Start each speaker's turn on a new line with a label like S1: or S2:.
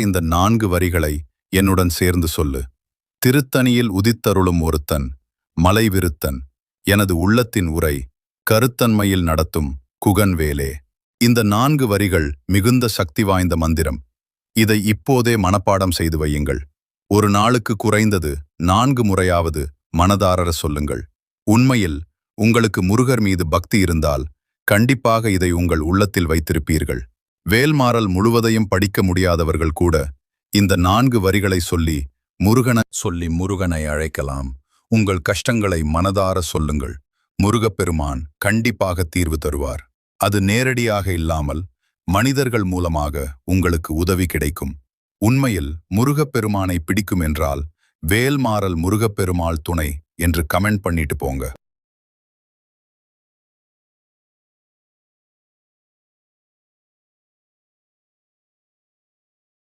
S1: இந்த 4 வரிகளை என்னுடன் சேர்ந்து சொல்லு. திருத்தணியில் உதித்தருளும் ஒருத்தன், மலைவிருத்தன், எனது உள்ளத்தின் உரை, கருத்தன்மையில் நடத்தும் குகன்வேலே. இந்த 4 வரிகள் மிகுந்த சக்தி வாய்ந்த மந்திரம். இதை இப்போதே மனப்பாடம் செய்து வையுங்கள். ஒரு நாளுக்கு குறைந்தது 4 முறையாவது மனதார சொல்லுங்கள். உண்மையில் உங்களுக்கு முருகர் மீது பக்தி இருந்தால் கண்டிப்பாக இதை உங்கள் உள்ளத்தில் வைத்திருப்பீர்கள். வேல்மாறல் முழுவதையும் படிக்க முடியாதவர்கள் கூட இந்த 4 வரிகளை சொல்லி முருகனை அழைக்கலாம். உங்கள் கஷ்டங்களை மனதார சொல்லுங்கள். முருகப்பெருமான் கண்டிப்பாக தீர்வு தருவார். அது நேரடியாக இல்லாமல் மனிதர்கள் மூலமாக உங்களுக்கு உதவி கிடைக்கும். உண்மையில் முருகப்பெருமானை பிடிக்கும் என்றால் வேல்மாறல் முருகப்பெருமாள் துணை என்று கமெண்ட் பண்ணிட்டு போங்க.